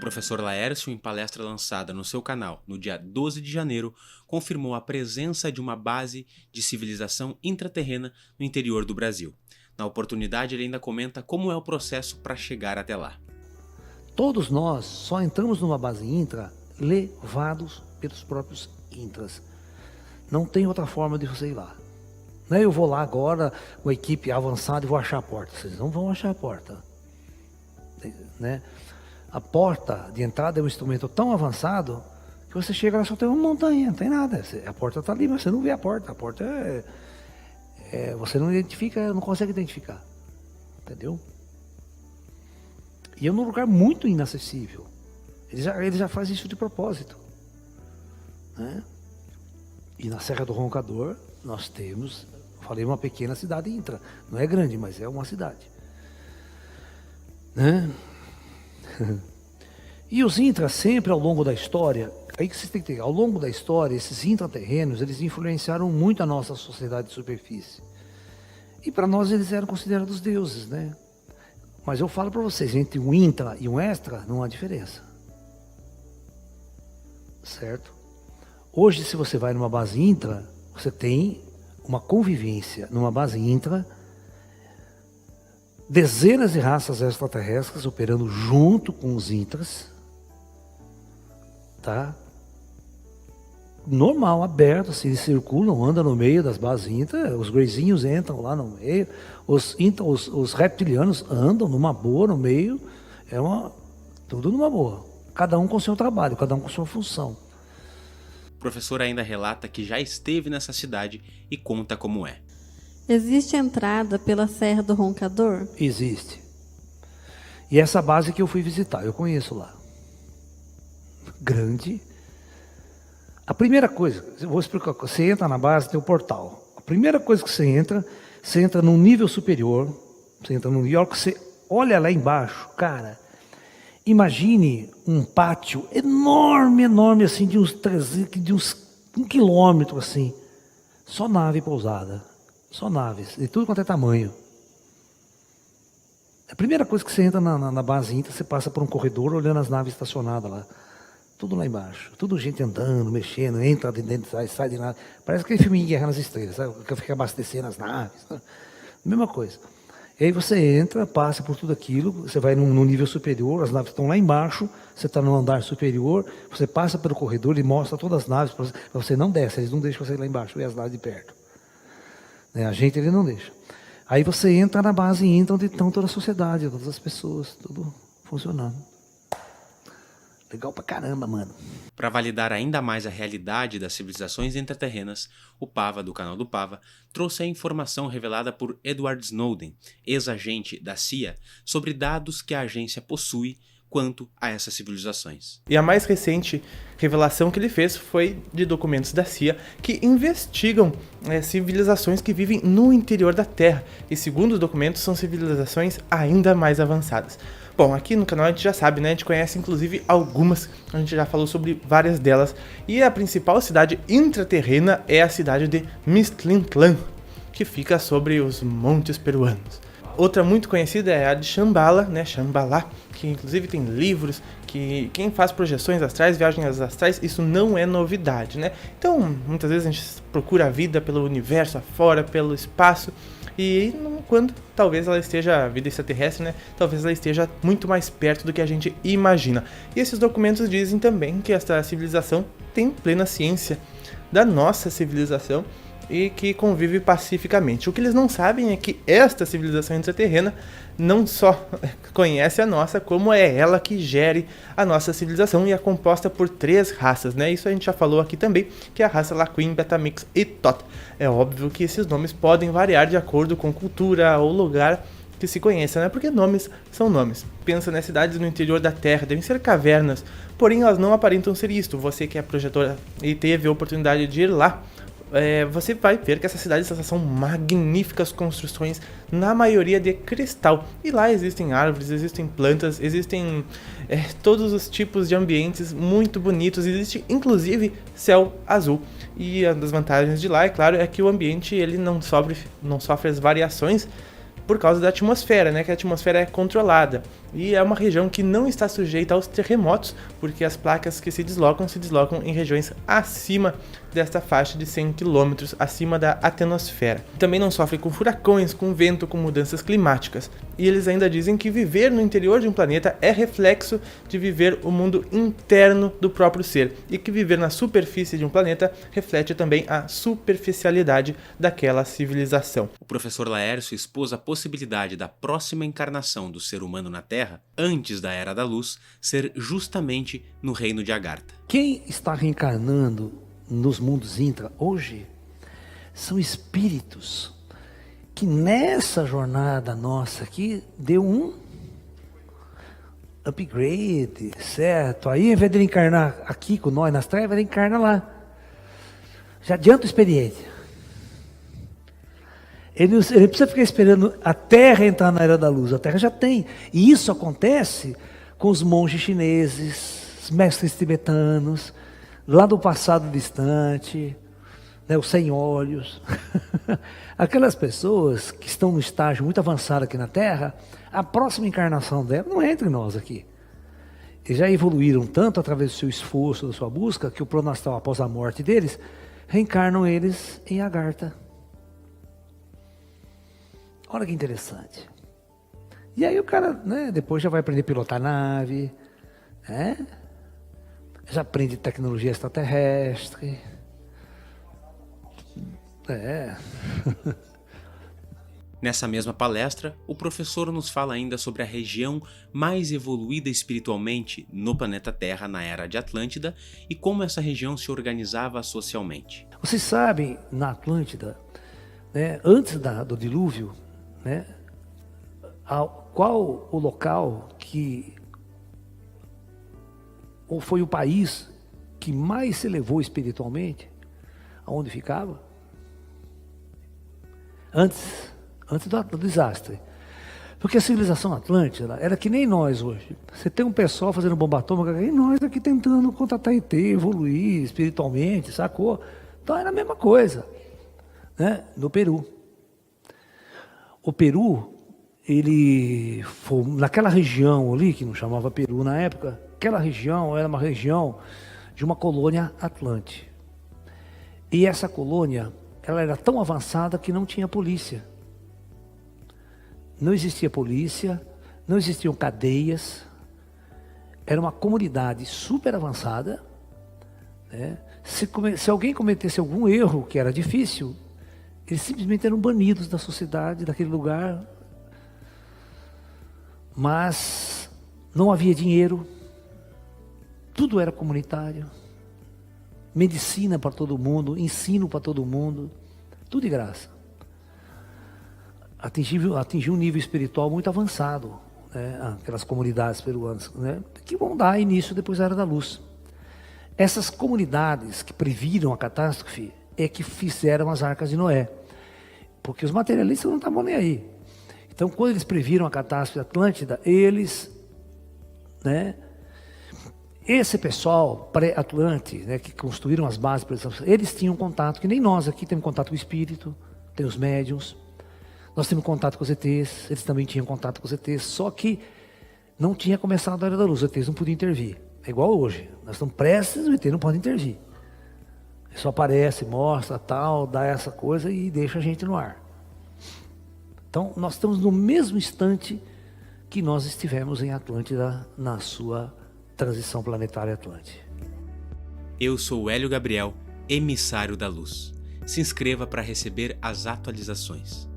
professor Laércio, em palestra lançada no seu canal no dia 12 de janeiro, confirmou a presença de uma base de civilização intraterrena no interior do Brasil. Na oportunidade, ele ainda comenta como é o processo para chegar até lá. Todos nós só entramos numa base intra levados pelos próprios intras. Não tem outra forma de você ir lá. Não é eu vou lá agora, uma equipe avançada e vou achar a porta. Vocês não vão achar a porta. Né? A porta de entrada é um instrumento tão avançado que você chega lá só tem uma montanha, não tem nada. A porta está ali, mas você não vê a porta. A porta você não identifica, não consegue identificar. Entendeu? E é um lugar muito inacessível. Ele já faz isso de propósito. Né? E na Serra do Roncador nós temos, falei, uma pequena cidade intra. Não é grande, mas é uma cidade. Né? E os intras sempre ao longo da história, aí que vocês têm que ter, ao longo da história, esses intraterrenos, eles influenciaram muito a nossa sociedade de superfície. E para nós eles eram considerados deuses, né? Mas eu falo para vocês, entre um intra e um extra, não há diferença. Certo? Hoje, se você vai numa base intra, você tem uma convivência numa base intra, dezenas de raças extraterrestres operando junto com os intras, tá? Normal, aberto, assim, eles circulam, andam no meio das bases intras, os greyzinhos entram lá no meio, os reptilianos andam numa boa no meio, tudo numa boa. Cada um com seu trabalho, cada um com sua função. O professor ainda relata que já esteve nessa cidade e conta como é. Existe entrada pela Serra do Roncador? Existe. E essa base que eu fui visitar, eu conheço lá. Grande. A primeira coisa, eu vou explicar, você entra na base, tem o portal. A primeira coisa que você entra num nível superior, você entra num nível, que você olha lá embaixo, cara, imagine um pátio enorme, enorme, assim, de uns 1 quilômetro, assim, só nave pousada. Só naves, de tudo quanto é tamanho. A primeira coisa que você entra na base intra, você passa por um corredor olhando as naves estacionadas lá. Tudo lá embaixo. Tudo gente andando, mexendo, entra de dentro, sai de nave. Parece aquele filme de Guerra nas Estrelas, sabe? Que fica abastecendo as naves. Sabe? Mesma coisa. E aí você entra, passa por tudo aquilo, você vai num nível superior, as naves estão lá embaixo, você está no andar superior, você passa pelo corredor, ele mostra todas as naves, para você não desce, eles não deixam você ir lá embaixo, ver as naves de perto. A gente ele não deixa. Aí você entra na base intra onde estão toda a sociedade, todas as pessoas, tudo funcionando. Legal pra caramba, mano. Para validar ainda mais a realidade das civilizações intraterrenas, o Pava, do canal do Pava, trouxe a informação revelada por Edward Snowden, ex-agente da CIA, sobre dados que a agência possui quanto a essas civilizações. E a mais recente revelação que ele fez foi de documentos da CIA que investigam civilizações que vivem no interior da Terra. E segundo os documentos, são civilizações ainda mais avançadas. Bom, aqui no canal a gente já sabe, né? A gente conhece inclusive algumas, a gente já falou sobre várias delas. E a principal cidade intraterrena é a cidade de Mictlantlan, que fica sobre os montes peruanos. Outra muito conhecida é a de Shambhala, né? Shambhala, que inclusive tem livros, que quem faz projeções astrais, viagens astrais, isso não é novidade, né? Então, muitas vezes a gente procura a vida pelo universo afora, pelo espaço, e quando talvez ela esteja, a vida extraterrestre, né? Talvez ela esteja muito mais perto do que a gente imagina. E esses documentos dizem também que esta civilização tem plena ciência da nossa civilização, e que convive pacificamente. O que eles não sabem é que esta civilização intraterrena não só conhece a nossa, como é ela que gere a nossa civilização e é composta por 3 raças, né? Isso a gente já falou aqui também, que é a raça Laquin, Betamix e Tot. É óbvio que esses nomes podem variar de acordo com cultura ou lugar que se conheça, né? Porque nomes são nomes. Pensa nas cidades no interior da Terra, devem ser cavernas, porém elas não aparentam ser isto. Você que é projetora e teve a oportunidade de ir lá, você vai ver que essas cidades são magníficas construções, na maioria de cristal. E lá existem árvores, existem plantas, existem todos os tipos de ambientes muito bonitos, existe inclusive céu azul. E uma das vantagens de lá, é claro, é que o ambiente ele não sofre as variações por causa da atmosfera, né, que a atmosfera é controlada. E é uma região que não está sujeita aos terremotos, porque as placas que se deslocam em regiões acima desta faixa de 100 km, acima da atenosfera. Também não sofre com furacões, com vento, com mudanças climáticas. E eles ainda dizem que viver no interior de um planeta é reflexo de viver o mundo interno do próprio ser, e que viver na superfície de um planeta reflete também a superficialidade daquela civilização. O professor Laércio expôs a possibilidade da próxima encarnação do ser humano na Terra, antes da Era da Luz, ser justamente no reino de Agartha. Quem está reencarnando nos mundos intra hoje são espíritos que nessa jornada nossa aqui deu um upgrade, certo? Aí, ao invés de ele encarnar aqui com nós nas trevas, ele encarna lá. Já adianta o experiente. Ele precisa ficar esperando a Terra entrar na Era da Luz. A Terra já tem. E isso acontece com os monges chineses, os mestres tibetanos, lá do passado distante, né, os sem olhos. Aquelas pessoas que estão no estágio muito avançado aqui na Terra, a próxima encarnação dela não é entre nós aqui. Eles já evoluíram tanto através do seu esforço, da sua busca, que o plano astral, após a morte deles, reencarnam eles em Agartha. Olha que interessante. E aí o cara, né, depois já vai aprender a pilotar nave, né? Já aprende tecnologia extraterrestre. Nessa mesma palestra, o professor nos fala ainda sobre a região mais evoluída espiritualmente no planeta Terra na Era de Atlântida e como essa região se organizava socialmente. Vocês sabem, na Atlântida, né, antes do dilúvio, né, qual o local ou foi o país que mais se elevou espiritualmente? Aonde ficava? Antes do desastre. Porque a civilização atlântida era que nem nós hoje. Você tem um pessoal fazendo bomba atômica e nós aqui tentando contatar ET, evoluir espiritualmente, sacou? Então era a mesma coisa, né? No Peru. O Peru, ele foi naquela região ali, que não chamava Peru na época, aquela região era uma região de uma colônia atlante. E essa colônia, ela era tão avançada que não tinha polícia. Não existia polícia, não existiam cadeias. Era uma comunidade super avançada, né? Se alguém cometesse algum erro, que era difícil, eles simplesmente eram banidos da sociedade, daquele lugar. Mas não havia dinheiro, tudo era comunitário. Medicina para todo mundo, ensino para todo mundo, tudo de graça. Atingiu um nível espiritual muito avançado, né? Aquelas comunidades peruanas, né? Que vão dar início depois da Era da Luz. Essas comunidades que previram a catástrofe é que fizeram as arcas de Noé, porque os materialistas não estavam nem aí. Então, quando eles previram a catástrofe Atlântida, eles, né, esse pessoal pré-Atlante, né, que construíram as bases, eles tinham contato, que nem nós aqui temos contato com o espírito, tem os médiuns, nós temos contato com os ETs, eles também tinham contato com os ETs, só que não tinha começado a Era da Luz, os ETs não podiam intervir. É igual hoje, nós estamos prestes, o ET não pode intervir. Ele só aparece, mostra, tal, dá essa coisa e deixa a gente no ar. Então, nós estamos no mesmo instante que nós estivemos em Atlântida na sua transição planetária Atlântica. Eu sou o Hélio Gabriel, emissário da luz. Se inscreva para receber as atualizações.